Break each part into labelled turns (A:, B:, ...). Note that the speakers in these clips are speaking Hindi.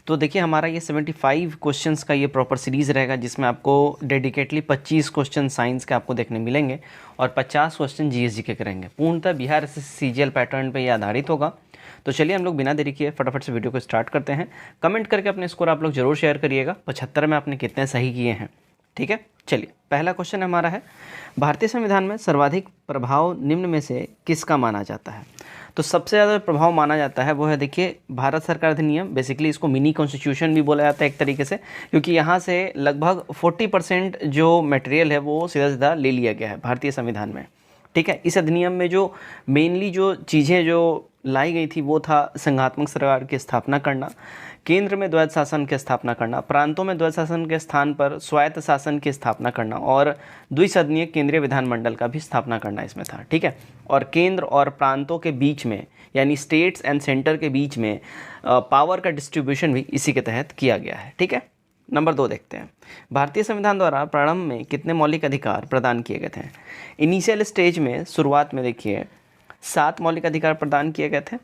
A: तो देखिए हमारा ये 75 क्वेश्चंस का ये प्रॉपर सीरीज़ रहेगा, जिसमें आपको डेडिकेटली 25 क्वेश्चन साइंस के आपको देखने मिलेंगे और 50 क्वेश्चन जीएस के करेंगे। पूर्णतः बिहार एसएससी सीजीएल पैटर्न पे ये आधारित होगा। तो चलिए हम लोग बिना देरी किए फटाफट से वीडियो को स्टार्ट करते हैं। कमेंट करके अपने स्कोर आप लोग जरूर शेयर करिएगा, 75 में आपने कितने सही किए हैं। ठीक है, चलिए पहला क्वेश्चन हमारा है, भारतीय संविधान में सर्वाधिक प्रभाव निम्न में से किसका माना जाता है। तो सबसे ज़्यादा प्रभाव माना जाता है वो है, देखिए, भारत सरकार अधिनियम। बेसिकली इसको मिनी कॉन्स्टिट्यूशन भी बोला जाता है एक तरीके से, क्योंकि यहाँ से लगभग 40% जो मटेरियल है वो सीधा सीधा ले लिया गया है भारतीय संविधान में। ठीक है, इस अधिनियम में जो मेनली जो चीज़ें जो लाई गई थी वो था संघात्मक सरकार की स्थापना करना, केंद्र में द्वैध शासन की स्थापना करना, प्रांतों में द्वैध शासन के स्थान पर स्वायत्त शासन की स्थापना करना और द्विसदनीय केंद्रीय विधानमंडल का भी स्थापना करना इसमें था। ठीक है, और केंद्र और प्रांतों के बीच में यानी स्टेट्स एंड सेंटर के बीच में पावर का डिस्ट्रीब्यूशन भी इसी के तहत किया गया है। ठीक है, नंबर 2 देखते हैं, भारतीय संविधान द्वारा प्रारंभ में कितने मौलिक अधिकार प्रदान किए गए थे। इनिशियल स्टेज में, शुरुआत में देखिए 7 मौलिक अधिकार प्रदान किए गए थे।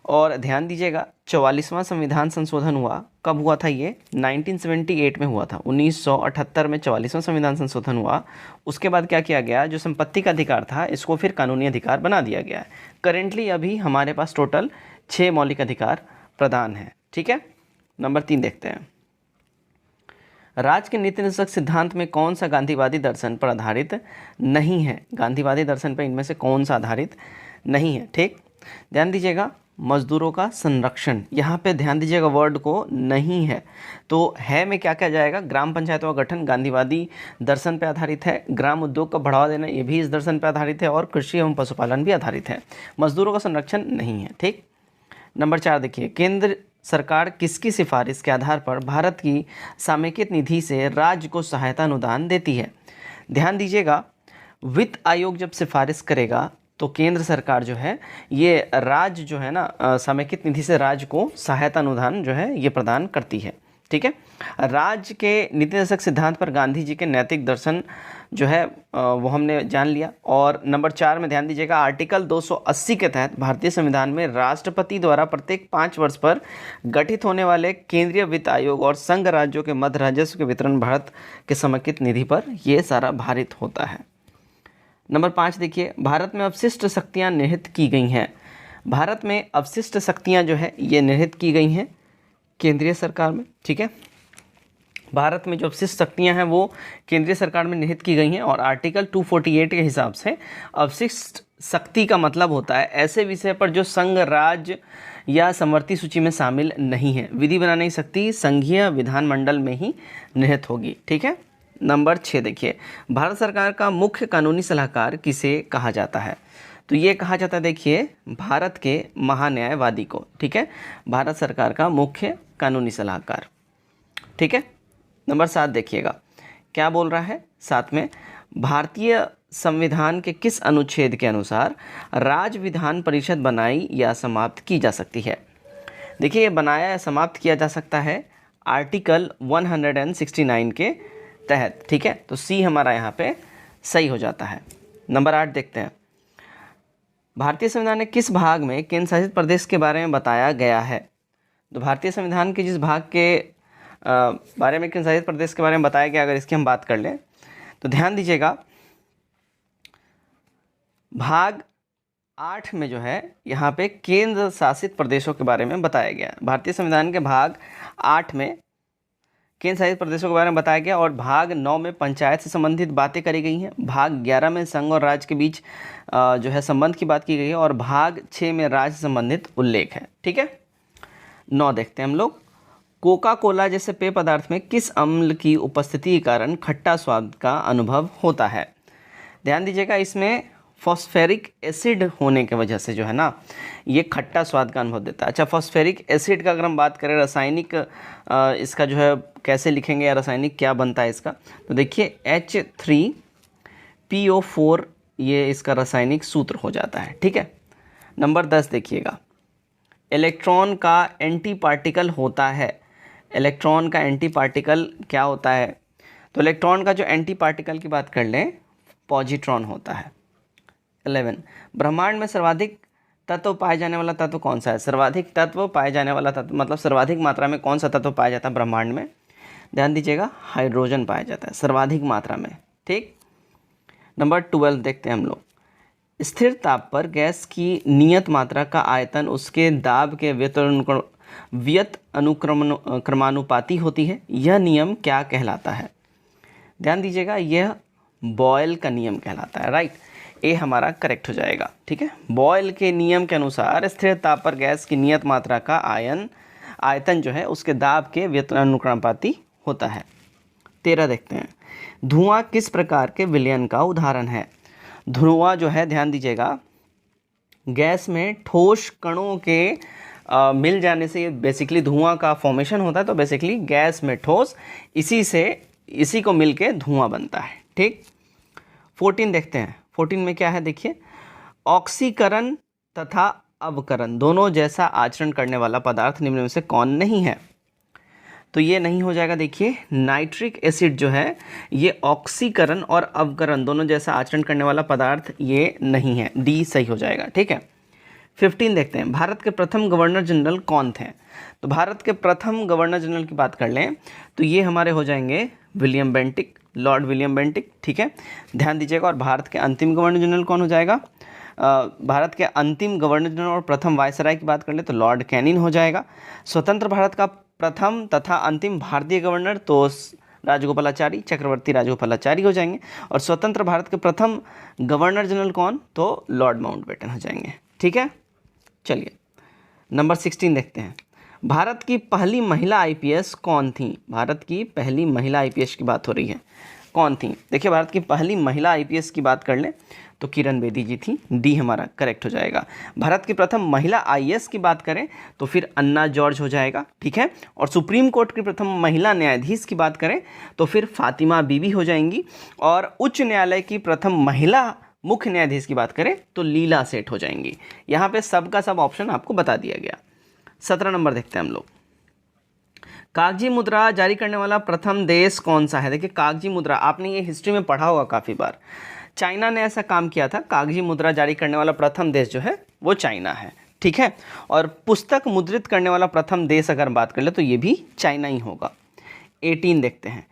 A: और ध्यान दीजिएगा 44वां संविधान संशोधन हुआ, कब हुआ था ये 1978 में हुआ था। 1978 में 44वां संविधान संशोधन हुआ। उसके बाद क्या किया गया, जो संपत्ति का अधिकार था इसको फिर कानूनी अधिकार बना दिया गया है। करेंटली अभी हमारे पास टोटल 6 मौलिक अधिकार प्रदान है। ठीक है, नंबर 3 देखते हैं, राज्य के नीति निषेधक सिद्धांत में कौन सा गांधीवादी दर्शन पर आधारित नहीं है। गांधीवादी दर्शन पर इनमें से कौन सा आधारित नहीं है। ठीक, ध्यान दीजिएगा, मजदूरों का संरक्षण, यहाँ पे ध्यान दीजिएगा वर्ड को, नहीं है तो है में क्या क्या जाएगा, ग्राम पंचायतों का गठन गांधीवादी दर्शन पर आधारित है, ग्राम उद्योग का बढ़ावा देना ये भी इस दर्शन पर आधारित है और कृषि एवं पशुपालन भी आधारित है। मजदूरों का संरक्षण नहीं है। ठीक, नंबर 4 देखिए, केंद्र सरकार किसकी सिफारिश के आधार पर भारत की समेकित निधि से राज्य को सहायता अनुदान देती है। ध्यान दीजिएगा, वित्त आयोग जब सिफारिश करेगा तो केंद्र सरकार जो है ये राज्य जो है ना समेकित निधि से राज्य को सहायता अनुदान जो है ये प्रदान करती है। ठीक है, राज्य के नीति निषेधक सिद्धांत पर गांधी जी के नैतिक दर्शन जो है वो हमने जान लिया। और नंबर 4 में ध्यान दीजिएगा, आर्टिकल 280 के तहत भारतीय संविधान में राष्ट्रपति द्वारा प्रत्येक 5 वर्ष पर गठित होने वाले केंद्रीय वित्त आयोग और संघ राज्यों के मध्य राजस्व के वितरण भारत के समेकित निधि पर ये सारा भारित होता है। नंबर 5 देखिए, भारत में अवशिष्ट शक्तियाँ निहित की गई हैं। भारत में अवशिष्ट शक्तियाँ जो है ये निहित की गई हैं केंद्रीय सरकार में। ठीक है, भारत में जो अवशिष्ट शक्तियां हैं वो केंद्रीय सरकार में निहित की गई हैं और आर्टिकल 248 के हिसाब से अवशिष्ट शक्ति का मतलब होता है ऐसे विषय पर जो संघ राज्य या समवर्ती सूची में शामिल नहीं है। विधि बनाने की शक्ति संघीय विधानमंडल में ही निहित होगी। ठीक है, नंबर 6 देखिए, भारत सरकार का मुख्य कानूनी सलाहकार किसे कहा जाता है। तो ये कहा जाता है, देखिए, भारत के महान्यायवादी को। ठीक है, भारत सरकार का मुख्य कानूनी सलाहकार। ठीक है, नंबर 7 देखिएगा, क्या बोल रहा है 7 में, भारतीय संविधान के किस अनुच्छेद के अनुसार राज्य विधान परिषद बनाई या समाप्त की जा सकती है। देखिए, ये बनाया या समाप्त किया जा सकता है आर्टिकल 169 के तहत। ठीक है, तो सी हमारा यहाँ पे सही हो जाता है। नंबर 8 देखते हैं, भारतीय संविधान के किस भाग में केंद्र शासित प्रदेश के बारे में बताया गया है। तो भारतीय संविधान के जिस भाग के बारे में केंद्र शासित प्रदेश के बारे में बताया गया, अगर इसकी हम बात कर लें तो ध्यान दीजिएगा, भाग 8 में जो है यहाँ पे केंद्र शासित प्रदेशों के बारे में बताया गया। भारतीय संविधान के भाग 8 में केंद्र शासित प्रदेशों के बारे में बताया गया और भाग 9 में पंचायत से संबंधित बातें करी गई हैं। भाग 11 में संघ और राज्य के बीच जो है संबंध की बात की गई है और भाग 6 में राज्य से संबंधित उल्लेख है। ठीक है, 9 देखते हैं हम लोग, कोका कोला जैसे पेय पदार्थ में किस अम्ल की उपस्थिति के कारण खट्टा स्वाद का अनुभव होता है। ध्यान दीजिएगा, इसमें फॉस्फेरिक एसिड होने की वजह से जो है ना ये खट्टा स्वाद का अनुभव देता है। अच्छा, फॉस्फेरिक एसिड का अगर हम बात करें रासायनिक इसका जो है कैसे लिखेंगे या रासायनिक क्या बनता है इसका, तो देखिए H3PO4 ये इसका रासायनिक सूत्र हो जाता है। ठीक है, नंबर 10 देखिएगा, इलेक्ट्रॉन का एंटी पार्टिकल होता है। इलेक्ट्रॉन का एंटी पार्टिकल क्या होता है, तो इलेक्ट्रॉन का जो एंटी पार्टिकल की बात कर लें पॉजिट्रॉन होता है। 11 ब्रह्मांड में सर्वाधिक तत्व पाए जाने वाला तत्व कौन सा है? सर्वाधिक तत्व पाए जाने वाला तत्व मतलब सर्वाधिक मात्रा में कौन सा तत्व पाया जाता है ब्रह्मांड में? ध्यान दीजिएगा, हाइड्रोजन पाया जाता है सर्वाधिक मात्रा में। ठीक, नंबर 12 देखते हैं हम लोग। स्थिर ताप पर गैस की नियत मात्रा का आयतन उसके दाब के व्यत क्रमानुपाती होती है। यह नियम क्या कहलाता है? ध्यान दीजिएगा, यह बॉयल का नियम कहलाता है। राइट, ये हमारा करेक्ट हो जाएगा। ठीक है, बॉयल के नियम के अनुसार स्थिर ताप पर गैस की नियत मात्रा का आयतन जो है उसके दाब के व्युत्क्रमानुपाती होता है। 13 देखते हैं। धुआं किस प्रकार के विलयन का उदाहरण है? धुआं जो है, ध्यान दीजिएगा, गैस में ठोस कणों के मिल जाने से ये बेसिकली धुआं का फॉर्मेशन होता है। तो बेसिकली गैस में ठोस, इसी को मिल के धुआं बनता है। ठीक, 14 देखते हैं। 14 में क्या है देखिए, ऑक्सीकरण तथा अवकरण दोनों जैसा आचरण करने वाला पदार्थ निम्न में से कौन नहीं है? तो ये नहीं हो जाएगा। देखिए, नाइट्रिक एसिड जो है ये ऑक्सीकरण और अवकरण दोनों जैसा आचरण करने वाला पदार्थ ये नहीं है। डी सही हो जाएगा। ठीक है, 15 देखते हैं। भारत के प्रथम गवर्नर जनरल कौन थे? तो भारत के प्रथम गवर्नर जनरल की बात कर लें तो ये हमारे हो जाएंगे William Bentinck, Lord William Bentinck. ठीक है, ध्यान दीजिएगा। और भारत के अंतिम गवर्नर जनरल कौन हो जाएगा? भारत के अंतिम गवर्नर जनरल और प्रथम वायसराय की बात कर ले तो लॉर्ड कैनिंग हो जाएगा। स्वतंत्र भारत का प्रथम तथा अंतिम भारतीय गवर्नर तो राजगोपालाचारी, चक्रवर्ती राजगोपालाचारी हो जाएंगे। और स्वतंत्र भारत के प्रथम गवर्नर जनरल कौन? तो लॉर्ड माउंटबेटन हो जाएंगे। ठीक है, चलिए नंबर 16 देखते हैं। भारत की पहली महिला आईपीएस कौन थी? भारत की पहली महिला आईपीएस की बात हो रही है, कौन थी? देखिए, भारत की पहली महिला आईपीएस की बात कर लें तो किरण बेदी जी थी। डी हमारा करेक्ट हो जाएगा। भारत की प्रथम महिला आईएएस की बात करें तो फिर अन्ना जॉर्ज हो जाएगा। ठीक है, और सुप्रीम कोर्ट की प्रथम महिला न्यायाधीश की बात करें तो फिर फातिमा बीबी हो जाएंगी। और उच्च न्यायालय की प्रथम महिला मुख्य न्यायाधीश की बात करें तो लीला सेठ हो जाएंगी। यहाँ पे सब का सब ऑप्शन आपको बता दिया गया। 17 नंबर देखते हैं हम लोग। कागजी मुद्रा जारी करने वाला प्रथम देश कौन सा है? देखिए, कागजी मुद्रा आपने ये हिस्ट्री में पढ़ा होगा काफ़ी बार। चाइना ने ऐसा काम किया था। कागजी मुद्रा जारी करने वाला प्रथम देश जो है वो चाइना है। ठीक है, और पुस्तक मुद्रित करने वाला प्रथम देश अगर बात कर ले तो ये भी चाइना ही होगा। 18 देखते हैं।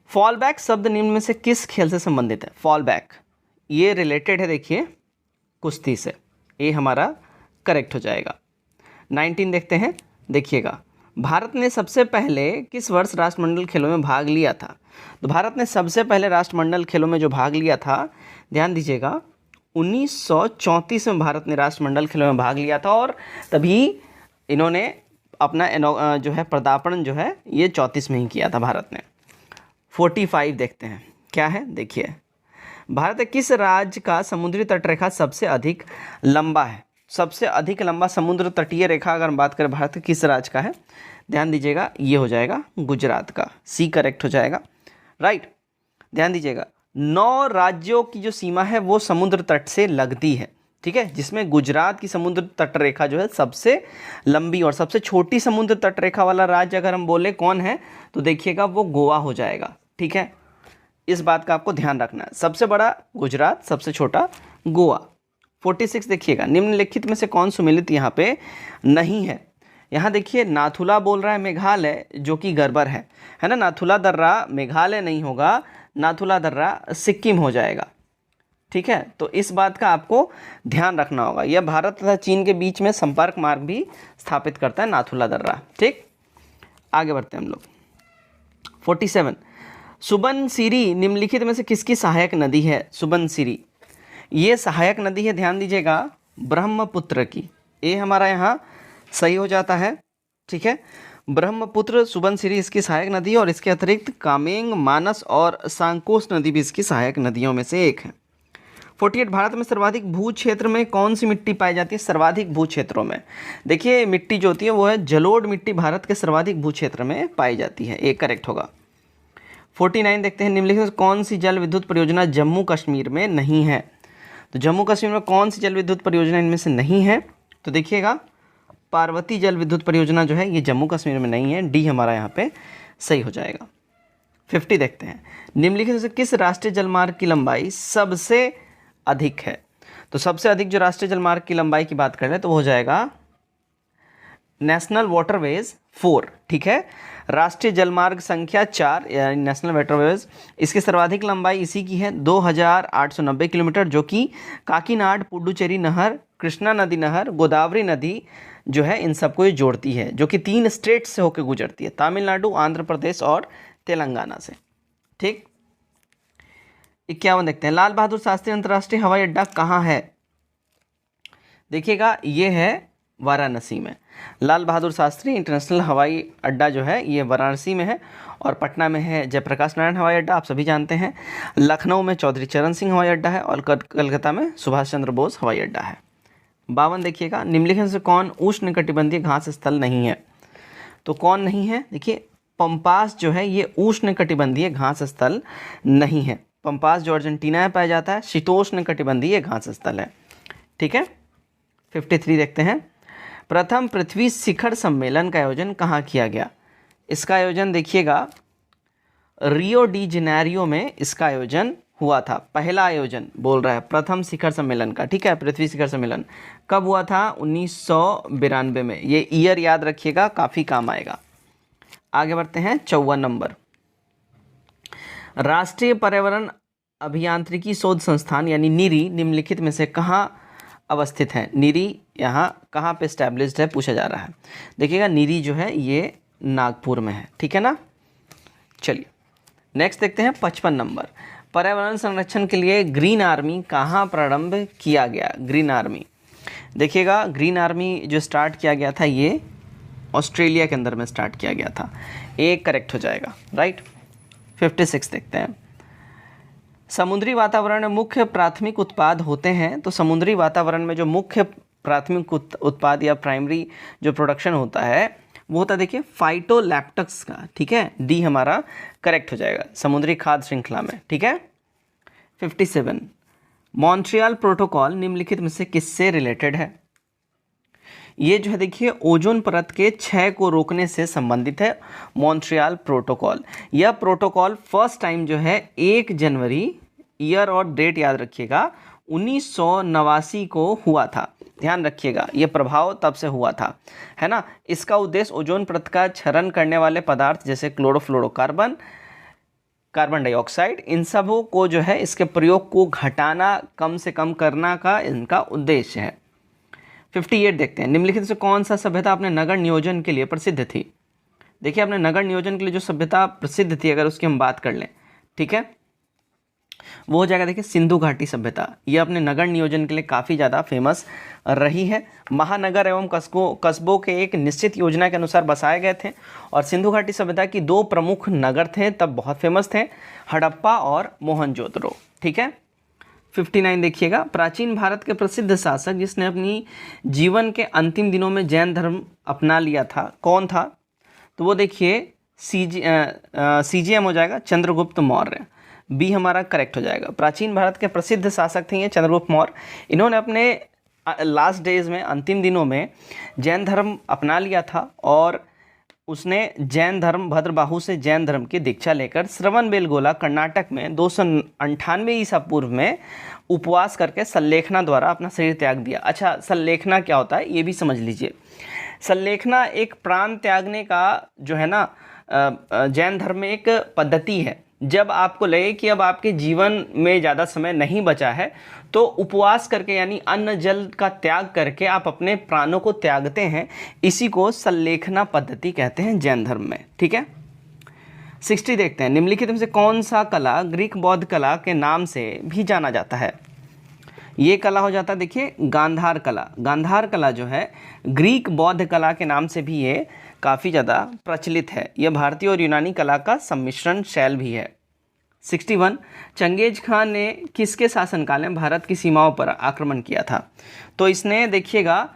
A: फॉल बैक शब्द निम्न में से किस खेल से संबंधित है? फॉल बैक ये रिलेटेड है देखिए कुश्ती से। ये हमारा करेक्ट हो जाएगा। 19 देखते हैं। देखिएगा, भारत ने सबसे पहले किस वर्ष राष्ट्रमंडल खेलों में भाग लिया था? तो भारत ने सबसे पहले राष्ट्रमंडल खेलों में जो भाग लिया था, ध्यान दीजिएगा, 1934 में भारत ने राष्ट्रमंडल खेलों में भाग लिया था। और तभी इन्होंने अपना जो है पदार्पण जो है ये 34 में ही किया था भारत ने। 45 देखते हैं क्या है। देखिए, भारत किस राज्य का समुद्री तटरेखा सबसे अधिक लंबा है? सबसे अधिक लंबा समुद्र तटीय रेखा अगर हम बात करें भारत के किस राज्य का है? ध्यान दीजिएगा, ये हो जाएगा गुजरात का। सी करेक्ट हो जाएगा। राइट, ध्यान दीजिएगा, 9 राज्यों की जो सीमा है वो समुद्र तट से लगती है। ठीक है, जिसमें गुजरात की समुद्र तट रेखा जो है सबसे लंबी, और सबसे छोटी समुद्र तट रेखा वाला राज्य अगर हम बोले कौन है तो देखिएगा वो गोवा हो जाएगा। ठीक है, इस बात का आपको ध्यान रखना है। सबसे बड़ा गुजरात, सबसे छोटा गोवा। 46 देखिएगा, निम्नलिखित में से कौन सुमेलित यहाँ पे नहीं है? यहाँ देखिए, नाथुला बोल रहा है मेघालय, जो कि गड़बड़ है ना। नाथुला दर्रा मेघालय नहीं होगा, नाथुला दर्रा सिक्किम हो जाएगा। ठीक है, तो इस बात का आपको ध्यान रखना होगा। यह भारत तथा चीन के बीच में संपर्क मार्ग भी स्थापित करता है नाथुला दर्रा। ठीक, आगे बढ़ते हैं हम लोग। 47, सुबनसिरी निम्नलिखित में से किसकी सहायक नदी है? सुबनसिरी ये सहायक नदी है, ध्यान दीजिएगा, ब्रह्मपुत्र की। ये हमारा यहाँ सही हो जाता है। ठीक है, ब्रह्मपुत्र, सुबनसिरी इसकी सहायक नदी है। और इसके अतिरिक्त कामेंग, मानस और सांकोस नदी भी इसकी सहायक नदियों में से एक है। 48, भारत में सर्वाधिक भू क्षेत्र में कौन सी मिट्टी पाई जाती है? सर्वाधिक भू क्षेत्रों में देखिए मिट्टी जो होती है वो है जलोढ़ मिट्टी, भारत के सर्वाधिक भू क्षेत्र में पाई जाती है। एक करेक्ट होगा। 49 देखते हैं, निम्नलिखित कौन सी जल विद्युत परियोजना जम्मू कश्मीर में नहीं है? तो जम्मू कश्मीर में कौन सी जल विद्युत परियोजना इनमें से नहीं है? तो देखिएगा, पार्वती जल विद्युत परियोजना जो है ये जम्मू कश्मीर में नहीं है। डी हमारा यहाँ पे सही हो जाएगा। 50 देखते हैं, निम्नलिखित से किस राष्ट्रीय जलमार्ग की लंबाई सबसे अधिक है? तो सबसे अधिक जो राष्ट्रीय जलमार्ग की लंबाई की बात करें तो वो हो जाएगा नेशनल वाटरवेज 4, ठीक है। राष्ट्रीय जलमार्ग संख्या 4 यानी नेशनल वाटरवेज, इसकी सर्वाधिक लंबाई इसी की है 2890 किलोमीटर, जो कि काकीनाड पुडुचेरी नहर, कृष्णा नदी नहर, गोदावरी नदी जो है इन सबको ये जोड़ती है, जो कि 3 स्टेट से होकर गुजरती है, तमिलनाडु, आंध्र प्रदेश और तेलंगाना से, ठीक। 51 देखते हैं, लाल बहादुर शास्त्री अंतर्राष्ट्रीय हवाई अड्डा कहाँ है? देखिएगा ये है वाराणसी में। लाल बहादुर शास्त्री इंटरनेशनल हवाई अड्डा जो है ये वाराणसी में है, और पटना में है जयप्रकाश नारायण हवाई अड्डा, आप सभी जानते हैं। लखनऊ में चौधरी चरण सिंह हवाई अड्डा है, और कलकत्ता में सुभाष चंद्र बोस हवाई अड्डा है। 52 देखिएगा, निम्नलिखित से कौन उष्णकटिबंधीय घास स्थल नहीं है? तो कौन नहीं है? देखिए पंपास जो है ये उष्णकटिबंधीय घास स्थल नहीं है। पंपास जो अर्जेंटीना में पाया जाता है, शीतोष्ण कटिबंधीय घास स्थल है, ठीक है। 53 देखते हैं, प्रथम पृथ्वी शिखर सम्मेलन का आयोजन कहाँ किया गया? इसका आयोजन देखिएगा रियो डी जेनेरियो में इसका आयोजन हुआ था। पहला आयोजन बोल रहा है प्रथम शिखर सम्मेलन का, ठीक है। पृथ्वी शिखर सम्मेलन कब हुआ था? 1992 में। ये ईयर याद रखिएगा, काफ़ी काम आएगा। आगे बढ़ते हैं 54 नंबर, राष्ट्रीय पर्यावरण अभियांत्रिकी शोध संस्थान यानी नीरी निम्नलिखित में से कहाँ अवस्थित है? नीरी यहाँ कहाँ पे स्टैब्लिश्ड है पूछा जा रहा है। देखिएगा नीरी जो है ये नागपुर में है, ठीक है ना। चलिए नेक्स्ट देखते हैं 55 नंबर, पर्यावरण संरक्षण के लिए ग्रीन आर्मी कहाँ प्रारंभ किया गया? ग्रीन आर्मी, देखिएगा ग्रीन आर्मी जो स्टार्ट किया गया था ये ऑस्ट्रेलिया के अंदर में स्टार्ट किया गया था। एक करेक्ट हो जाएगा, राइट। 56 देखते हैं, समुद्री वातावरण में मुख्य प्राथमिक उत्पाद होते हैं। तो समुद्री वातावरण में जो मुख्य प्राथमिक उत्पाद या प्राइमरी जो प्रोडक्शन होता है वो होता है, देखिए फाइटोलैप्टक्स का, ठीक है। डी हमारा करेक्ट हो जाएगा, समुद्री खाद्य श्रृंखला में, ठीक है। 57, मॉन्ट्रियल प्रोटोकॉल निम्नलिखित में से किससे रिलेटेड है? ये जो है देखिए ओजोन परत के क्षय को रोकने से संबंधित है मॉन्ट्रियल प्रोटोकॉल। यह प्रोटोकॉल फर्स्ट टाइम जो है 1 जनवरी, ईयर और डेट याद रखिएगा, 1989 को हुआ था। ध्यान रखिएगा ये प्रभाव तब से हुआ था, है ना। इसका उद्देश्य ओजोन परत का क्षरण करने वाले पदार्थ जैसे क्लोरोफ्लोरोकार्बन, कार्बन डाइऑक्साइड, इन सबों को जो है इसके प्रयोग को घटाना, कम से कम करना का इनका उद्देश्य है। 58 देखते हैं, निम्नलिखित से कौन सा सभ्यता अपने नगर नियोजन के लिए प्रसिद्ध थी? देखिए अपने नगर नियोजन के लिए जो सभ्यता प्रसिद्ध थी अगर उसकी हम बात कर लें, ठीक है, वो हो जाएगा देखिए सिंधु घाटी सभ्यता। ये अपने नगर नियोजन के लिए काफ़ी ज़्यादा फेमस रही है। महानगर एवं कस्बों के एक निश्चित योजना के अनुसार बसाए गए थे, और सिंधु घाटी सभ्यता की 2 प्रमुख नगर थे तब बहुत फेमस थे, हड़प्पा और मोहनजोदड़ो, ठीक है। 59 देखिएगा, प्राचीन भारत के प्रसिद्ध शासक जिसने अपनी जीवन के अंतिम दिनों में जैन धर्म अपना लिया था, कौन था? तो वो देखिए CGM हो जाएगा, चंद्रगुप्त मौर्य। बी हमारा करेक्ट हो जाएगा। प्राचीन भारत के प्रसिद्ध शासक थे ये चंद्रगुप्त मौर्य। इन्होंने अपने लास्ट डेज में, अंतिम दिनों में जैन धर्म अपना लिया था, और उसने जैन धर्म, भद्रबाहु से जैन धर्म की दीक्षा लेकर श्रवणबेलगोला कर्नाटक में 298 ईसा पूर्व में उपवास करके सल्लेखना द्वारा अपना शरीर त्याग दिया। अच्छा, सल्लेखना क्या होता है ये भी समझ लीजिए। सल्लेखना एक प्राण त्यागने का जो है ना जैन धर्म में एक पद्धति है। जब आपको लगे कि अब आपके जीवन में ज़्यादा समय नहीं बचा है तो उपवास करके यानी अन्न जल का त्याग करके आप अपने प्राणों को त्यागते हैं। इसी को सल्लेखना पद्धति कहते हैं जैन धर्म में, ठीक है। 60 देखते हैं, निम्नलिखित में से कौन सा कला ग्रीक बौद्ध कला के नाम से भी जाना जाता है? ये कला हो जाता है देखिए गांधार कला। गांधार कला जो है ग्रीक बौद्ध कला के नाम से भी ये काफ़ी ज़्यादा प्रचलित है। यह भारतीय और यूनानी कला का सम्मिश्रण शैल भी है। 61, चंगेज खान ने किसके शासनकाल में भारत की सीमाओं पर आक्रमण किया था? तो इसने देखिएगा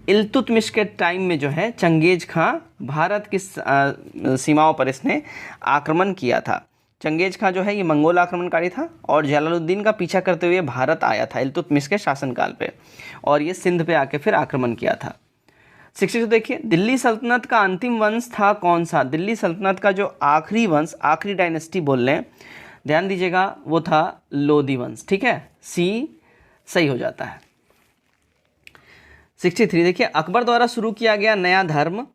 A: इल्तुतमिश के टाइम में जो है चंगेज खान भारत की सीमाओं पर इसने आक्रमण किया था। चंगेज खान जो है ये मंगोल आक्रमणकारी था और जलालुद्दीन का पीछा करते हुए भारत आया था इल्तुतमिश के शासनकाल पे, और ये सिंध पे आके फिर आक्रमण किया था। 62 देखिए, दिल्ली सल्तनत का अंतिम वंश था कौन सा? दिल्ली सल्तनत का जो आखिरी वंश, आखिरी डायनेस्टी बोल लें, ध्यान दीजिएगा, वो था लोधी वंश, ठीक है। सी सही हो जाता है। 63 देखिए, अकबर द्वारा शुरू किया गया नया धर्म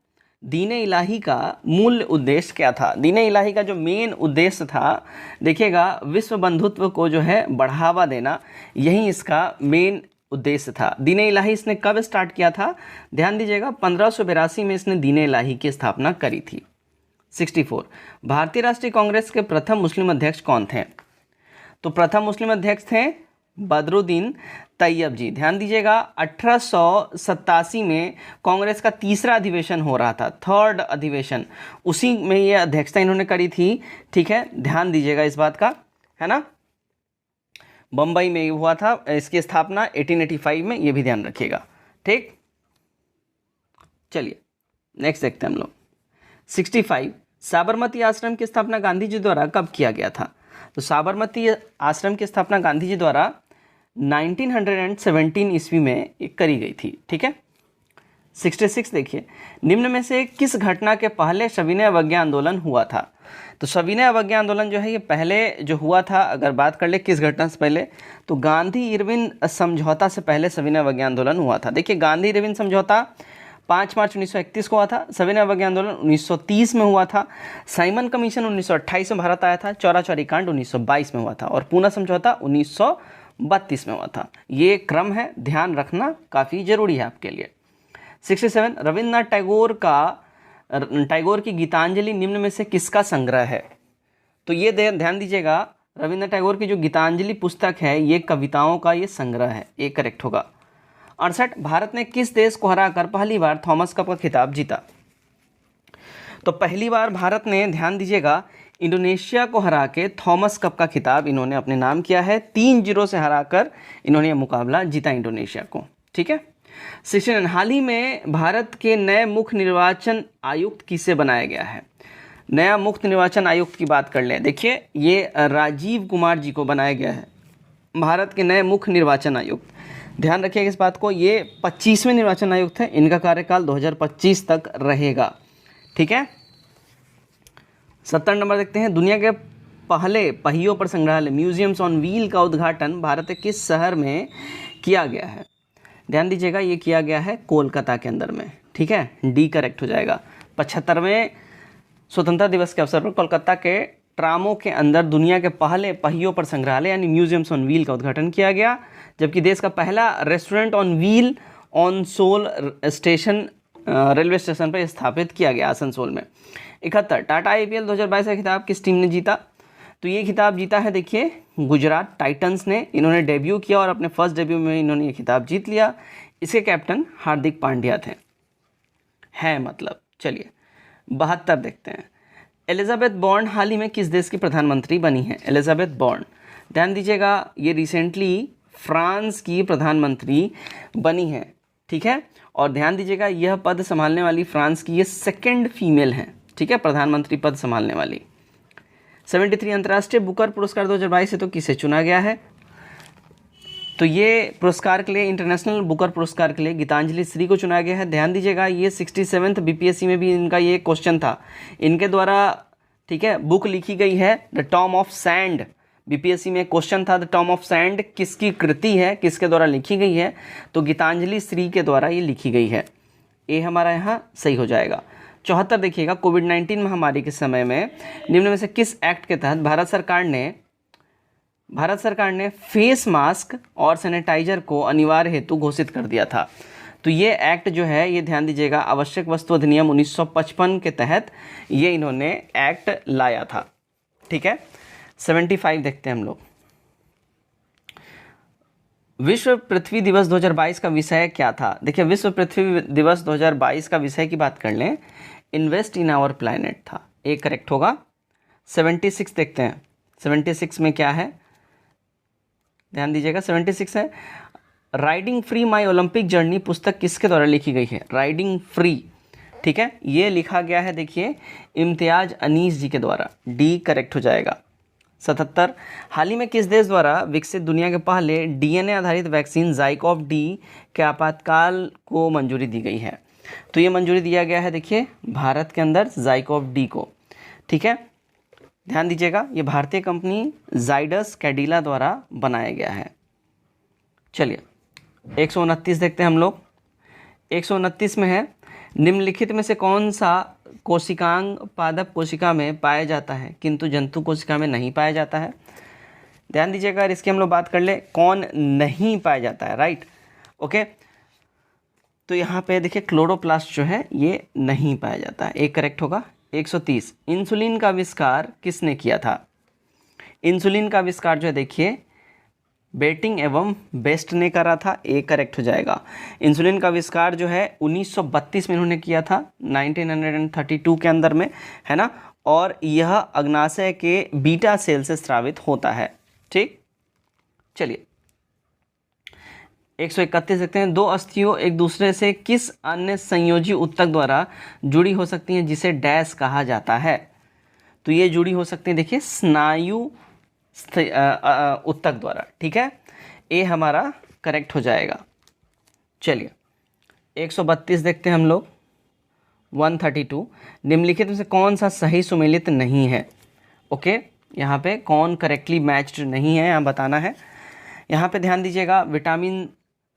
A: दीन-ए इलाही का मूल उद्देश्य क्या था? दीन-ए इलाही का जो मेन उद्देश्य था, देखिएगा, विश्व बंधुत्व को जो है बढ़ावा देना, यही इसका मेन उद्देश्य था। दीन-ए इलाही इसने कब स्टार्ट किया था? ध्यान दीजिएगा, 1582 में इसने दीन-ए इलाही की स्थापना करी थी। 64 भारतीय राष्ट्रीय कांग्रेस के प्रथम मुस्लिम अध्यक्ष कौन थे? तो प्रथम मुस्लिम अध्यक्ष थे बदरुद्दीन तैयब जी। ध्यान दीजिएगा, 1887 में कांग्रेस का तीसरा अधिवेशन हो रहा था, थर्ड अधिवेशन, उसी में ये अध्यक्षता इन्होंने करी थी। ठीक है, ध्यान दीजिएगा इस बात का, है ना। बम्बई में हुआ था इसकी स्थापना 1885 में, ये भी ध्यान रखिएगा। ठीक, चलिए नेक्स्ट देखते हैं हम लोग। 65 साबरमती आश्रम की स्थापना गांधी जी द्वारा कब किया गया था? तो साबरमती आश्रम की स्थापना गांधी जी द्वारा 1917 ईस्वी में करी गई थी। ठीक है। 66 देखिए, निम्न में से किस घटना के पहले सविनय अवज्ञा आंदोलन हुआ था? तो सविनय अवज्ञा आंदोलन जो है ये पहले जो हुआ था, अगर बात कर ले किस घटना से पहले, तो गांधी इरविन समझौता से पहले सविनय अवज्ञा आंदोलन हुआ था। देखिए, गांधी इरविन समझौता 5 मार्च 1931 को हुआ था। सविनय अवज्ञा आंदोलन 1930 में हुआ था। साइमन कमीशन 1928 में भारत आया था। चौरा चौरी कांड 1922 में हुआ था और पूना समझौता 1932 में हुआ था। ये क्रम है, ध्यान रखना काफ़ी जरूरी है आपके लिए। 67 रविन्द्रनाथ टैगोर की गीतांजलि निम्न में से किसका संग्रह है? तो ये ध्यान दीजिएगा, रविन्द्रनाथ टैगोर की जो गीतांजलि पुस्तक है ये कविताओं का ये संग्रह है, ये करेक्ट होगा। 68 भारत ने किस देश को हराकर पहली बार थॉमस कप का खिताब जीता? तो पहली बार भारत ने, ध्यान दीजिएगा, इंडोनेशिया को हरा के थॉमस कप का खिताब इन्होंने अपने नाम किया है। 3-0 से हराकर इन्होंने यह मुकाबला जीता इंडोनेशिया को। ठीक है। 69 हाल ही में भारत के नए मुख्य निर्वाचन आयुक्त किसे बनाया गया है? नया मुख्य निर्वाचन आयुक्त की बात कर लें। देखिए, ये राजीव कुमार जी को बनाया गया है भारत के नए मुख्य निर्वाचन आयुक्त। ध्यान रखिएगा इस बात को, ये 25वें निर्वाचन आयुक्त है, इनका कार्यकाल 2025 तक रहेगा। ठीक है। 70 नंबर देखते हैं, दुनिया के पहले पहियों पर संग्रहालय म्यूजियम्स ऑन व्हील का उद्घाटन भारत के किस शहर में किया गया है? ध्यान दीजिएगा, ये किया गया है कोलकाता के अंदर में। ठीक है, डी करेक्ट हो जाएगा। 75वें स्वतंत्रता दिवस के अवसर पर कोलकाता के ट्रामों के अंदर दुनिया के पहले पहियों पर संग्रहालय यानी म्यूजियम्स ऑन व्हील का उद्घाटन किया गया, जबकि देश का पहला रेस्टोरेंट ऑन व्हील ऑन सोल स्टेशन रेलवे स्टेशन पर स्थापित किया गया आसनसोल में। 71 टाटा IPL 2022 का खिताब किस टीम ने जीता? तो ये खिताब जीता है, देखिए, गुजरात टाइटंस ने। इन्होंने डेब्यू किया और अपने फर्स्ट डेब्यू में इन्होंने ये खिताब जीत लिया। इसके कैप्टन हार्दिक पांड्या थे, हैं मतलब। चलिए 72 देखते हैं, एलिजाबेथ बॉर्न हाल ही में किस देश की प्रधानमंत्री बनी है? एलिजाबेथ बॉर्न, ध्यान दीजिएगा, ये रिसेंटली फ्रांस की प्रधानमंत्री बनी है। ठीक है, और ध्यान दीजिएगा, यह पद संभालने वाली फ्रांस की ये सेकंड फीमेल हैं। ठीक है, प्रधानमंत्री पद संभालने वाली। 73 अंतर्राष्ट्रीय बुकर पुरस्कार 2022 से तो किसे चुना गया है? तो ये पुरस्कार के लिए, इंटरनेशनल बुकर पुरस्कार के लिए गीतांजलि श्री को चुना गया है। ध्यान दीजिएगा, ये 67th BPSC में भी इनका ये क्वेश्चन था, इनके द्वारा। ठीक है, बुक लिखी गई है the Tom of sand. BPSC में क्वेश्चन था द टॉम ऑफ सैंड किसकी कृति है, किसके द्वारा लिखी गई है? तो गीतांजलि श्री के द्वारा ये लिखी गई है। ये हमारा यहाँ सही हो जाएगा। 74 देखिएगा, कोविड-19 महामारी के समय में निम्न में से किस एक्ट के तहत भारत सरकार ने फेस मास्क और सैनिटाइजर को अनिवार्य हेतु घोषित कर दिया था? तो ये एक्ट जो है, ये ध्यान दीजिएगा, आवश्यक वस्तु अधिनियम 1955 के तहत ये इन्होंने एक्ट लाया था। ठीक है। 75 देखते हैं हम लोग, विश्व पृथ्वी दिवस 2022 का विषय क्या था? देखिए, विश्व पृथ्वी दिवस 2022 का विषय की बात कर लें, इन्वेस्ट इन आवर प्लैनेट था, एक करेक्ट होगा। 76 देखते हैं, 76 में क्या है, ध्यान दीजिएगा। 76 है, राइडिंग फ्री माई ओलंपिक जर्नी पुस्तक किसके द्वारा लिखी गई है? Riding free. ठीक है, ये लिखा गया है, देखिए, इम्तियाज अनीस जी के द्वारा, डी करेक्ट हो जाएगा। 77 हाल ही में किस देश द्वारा विकसित दुनिया के पहले DNA आधारित वैक्सीन ज़ाइकोव डी के आपातकाल को मंजूरी दी गई है? तो ये मंजूरी दिया गया है, देखिए, भारत के अंदर ज़ाइकोव डी को। ठीक है, ध्यान दीजिएगा, ये भारतीय कंपनी जाइडस कैडिला द्वारा बनाया गया है। चलिए 129 देखते हैं हम लोग, 129 में है, निम्नलिखित में से कौन सा कोशिकांग पादप कोशिका में पाया जाता है किंतु जंतु कोशिका में नहीं पाया जाता है। ध्यान दीजिएगा, अगर इसकी हम लोग बात कर ले, कौन नहीं पाया जाता है, राइट, ओके। तो यहाँ पे देखिए क्लोरोप्लास्ट जो है ये नहीं पाया जाता है, एक करेक्ट होगा। 130, इंसुलिन का आविष्कार किसने किया था। इंसुलिन का आविष्कार जो है देखिए बेटिंग एवं बेस्ट ने करा था, एक करेक्ट हो जाएगा। इंसुलिन का आविष्कार जो है 1932 में इन्होंने किया था, 1932 के अंदर में, है ना। और यह अग्नाशय के बीटा सेल से स्रावित होता है, ठीक। चलिए 131 देखते हैं, दो अस्थियों एक दूसरे से किस अन्य संयोजी ऊतक द्वारा जुड़ी हो सकती हैं जिसे डैश कहा जाता है। तो ये जुड़ी हो सकती है देखिए स्नायु ऊतक द्वारा, ठीक है, ए हमारा करेक्ट हो जाएगा। चलिए 132 देखते हैं हम लोग। 132, निम्नलिखित में से कौन सा सही सुमेलित नहीं है। ओके, यहाँ पे कौन करेक्टली मैच्ड नहीं है यहाँ बताना है। यहाँ पे ध्यान दीजिएगा, विटामिन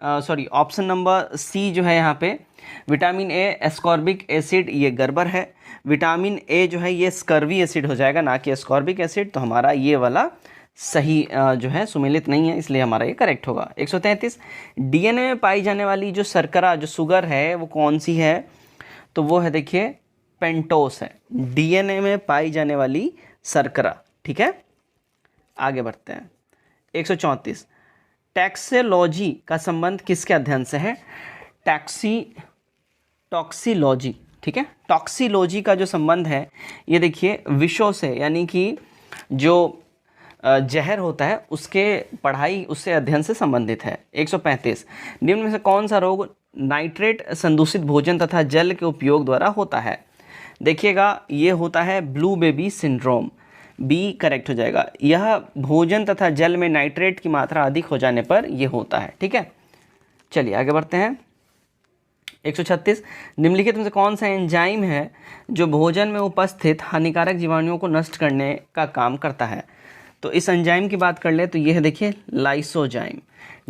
A: ऑप्शन नंबर सी जो है यहाँ पे विटामिन ए एस्कॉर्बिक एसिड, ये गड़बड़ है। विटामिन ए जो है ये स्कर्वी एसिड हो जाएगा, ना कि एस्कॉर्बिक एसिड। तो हमारा ये वाला सही जो है सुमेलित नहीं है, इसलिए हमारा ये करेक्ट होगा। 133, डीएनए में पाई जाने वाली जो शर्करा जो शुगर है वो कौन सी है। तो वो है देखिए पेंटोस है, डीएनए में पाई जाने वाली शर्करा, ठीक है। आगे बढ़ते हैं। 134, टैक्सेलॉजी का संबंध किसके अध्ययन से है। टॉक्सिलॉजी, ठीक है। टॉक्सिलॉजी का जो संबंध है ये देखिए विषों से, यानी कि जो जहर होता है उसके पढ़ाई, उससे अध्ययन से संबंधित है। 135, निम्न में से कौन सा रोग नाइट्रेट संदूषित भोजन तथा जल के उपयोग द्वारा होता है। देखिएगा ये होता है blue baby syndrome, B correct हो जाएगा। यह भोजन तथा जल में नाइट्रेट की मात्रा अधिक हो जाने पर यह होता है, ठीक है। चलिए आगे बढ़ते हैं। 136, निम्नलिखित में से कौन सा एंजाइम है जो भोजन में उपस्थित हानिकारक जीवाणुओं को नष्ट करने का काम करता है। तो इस एंजाइम की बात कर ले तो यह है देखिए लाइसोजाइम,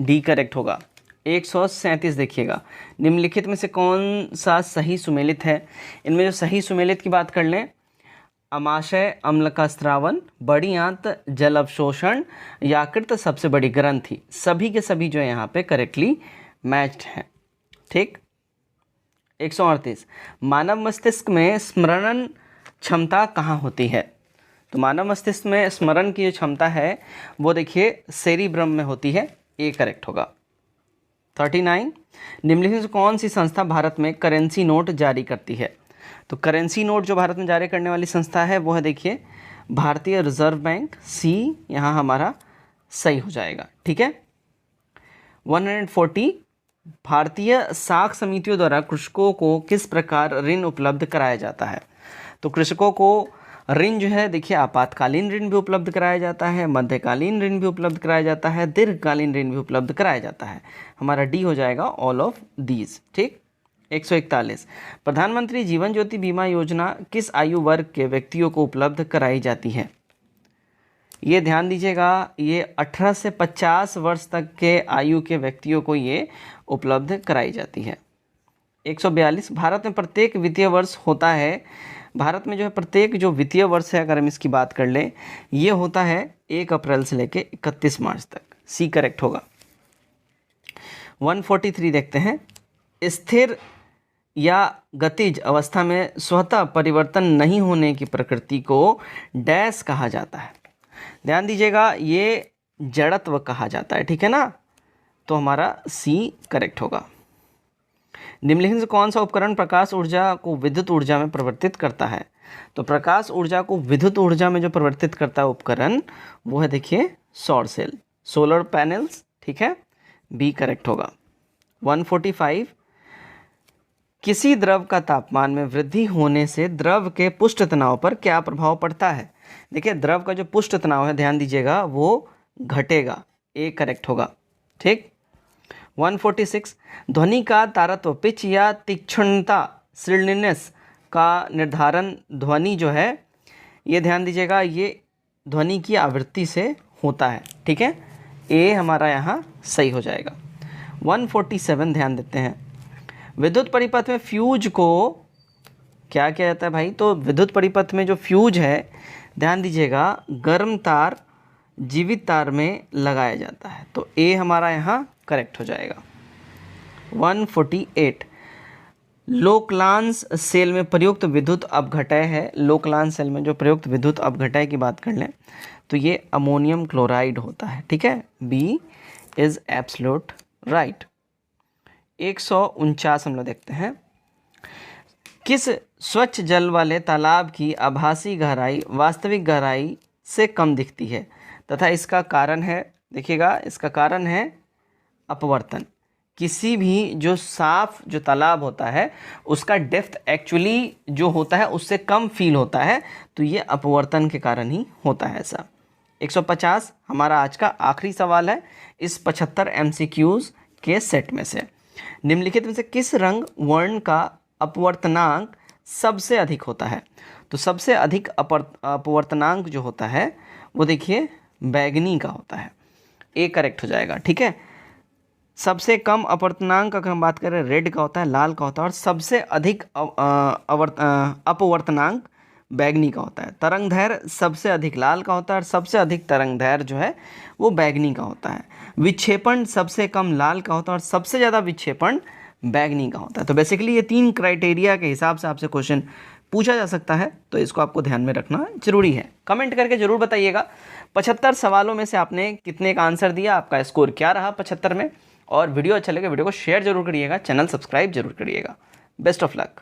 A: डी करेक्ट होगा। 137 देखिएगा, निम्नलिखित में से कौन सा सही सुमेलित है। इनमें जो सही सुमेलित की बात कर लें, अमाशय अम्ल का स्रावन, बड़ी आंत, जल अवशोषण, यकृत सबसे बड़ी ग्रंथि, सभी के सभी जो है यहाँ पे करेक्टली मैच्ड हैं, ठीक। 138, मानव मस्तिष्क में स्मरण क्षमता कहाँ होती है। तो मानव मस्तिष्क में स्मरण की जो क्षमता है वो देखिए सेरिब्रम में होती है, ए करेक्ट होगा। 39, निम्नलिखित से कौन सी संस्था भारत में करेंसी नोट जारी करती है। तो करेंसी नोट जो भारत में जारी करने वाली संस्था है वो है देखिए भारतीय रिजर्व बैंक, सी यहाँ हमारा सही हो जाएगा, ठीक है। 140, भारतीय साख समितियों द्वारा कृषकों को किस प्रकार ऋण उपलब्ध कराया जाता है। तो कृषकों को ऋण जो है देखिए आपातकालीन ऋण भी उपलब्ध कराया जाता है, मध्यकालीन ऋण भी उपलब्ध कराया जाता है, दीर्घकालीन ऋण भी उपलब्ध कराया जाता है। हमारा डी हो जाएगा ऑल ऑफ दीज, ठीक। 141, प्रधानमंत्री जीवन ज्योति बीमा योजना किस आयु वर्ग के व्यक्तियों को उपलब्ध कराई जाती है। ये ध्यान दीजिएगा, ये 18 से 50 वर्ष तक के आयु के व्यक्तियों को ये उपलब्ध कराई जाती है। 142, भारत में प्रत्येक वित्तीय वर्ष होता है, भारत में जो है प्रत्येक जो वित्तीय वर्ष है अगर हम इसकी बात कर लें ये होता है 1 अप्रैल से लेके 31 मार्च तक, सी करेक्ट होगा। 143 देखते हैं, स्थिर या गतिज अवस्था में स्वतः परिवर्तन नहीं होने की प्रकृति को डैश कहा जाता है। ध्यान दीजिएगा ये जड़त्व कहा जाता है, ठीक है ना। तो हमारा सी करेक्ट होगा। निम्नलिखित से कौन सा उपकरण प्रकाश ऊर्जा को विद्युत ऊर्जा में परिवर्तित करता है। तो प्रकाश ऊर्जा को विद्युत ऊर्जा में जो परिवर्तित करता है उपकरण वो है देखिए सौर सेल, सोलर पैनल्स, ठीक है, बी करेक्ट होगा। 145, किसी द्रव का तापमान में वृद्धि होने से द्रव के पुष्ट तनाव पर क्या प्रभाव पड़ता है। देखिए द्रव का जो पुष्ट तनाव है ध्यान दीजिएगा वो घटेगा, ए करेक्ट होगा, ठीक। 146, ध्वनि का तारत्व पिच या तीक्ष्णता श्रीनिनेस का निर्धारण ध्वनि जो है ये ध्यान दीजिएगा ये ध्वनि की आवृत्ति से होता है, ठीक है, ए हमारा यहाँ सही हो जाएगा। 147 ध्यान देते हैं, विद्युत परिपथ में फ्यूज को क्या किया जाता है भाई? तो विद्युत परिपथ में जो फ्यूज है, ध्यान दीजिएगा, गर्म तार जीवित तार में लगाया जाता है। तो ए हमारा यहाँ करेक्ट हो जाएगा। 148 लोकलांस सेल में प्रयुक्त विद्युत अपघटय है। लोकलांस सेल में जो प्रयुक्त विद्युत अपघटय की बात कर लें तो ये अमोनियम क्लोराइड होता है, ठीक है। B is absolute right. 149 हम लोग देखते हैं, किस स्वच्छ जल वाले तालाब की आभासी गहराई वास्तविक गहराई से कम दिखती है तथा इसका कारण है, देखिएगा, इसका कारण है अपवर्तन। किसी भी जो साफ जो तालाब होता है उसका डेप्थ एक्चुअली जो होता है उससे कम फील होता है, तो ये अपवर्तन के कारण ही होता है ऐसा। 150 हमारा आज का आखिरी सवाल है इस 75 MCQs के सेट में से। निम्नलिखित में से किस रंग वर्ण का अपवर्तनांक सबसे अधिक होता है? तो सबसे अधिक अपवर्तनांक जो होता है वो देखिए बैगनी का होता है। ए करेक्ट हो जाएगा, ठीक है। सबसे कम अपवर्तनांक अगर हम बात करें रेड का होता है, लाल का होता है, और सबसे अधिक अपवर्तनांक बैगनी का होता है। तरंग दैर्घ्य सबसे अधिक लाल का होता है और सबसे अधिक तरंग दैर्घ्य जो है वो बैगनी का होता है। विक्षेपण सबसे कम लाल का होता है और सबसे ज़्यादा विक्षेपण बैगनी का होता है। तो बेसिकली ये 3 क्राइटेरिया के हिसाब से आपसे क्वेश्चन पूछा जा सकता है, तो इसको आपको ध्यान में रखना जरूरी है। कमेंट करके जरूर बताइएगा 75 सवालों में से आपने कितने का आंसर दिया, आपका स्कोर क्या रहा 75 में। और वीडियो अच्छा लगे वीडियो को शेयर जरूर करिएगा, चैनल सब्सक्राइब जरूर करिएगा। Best of luck.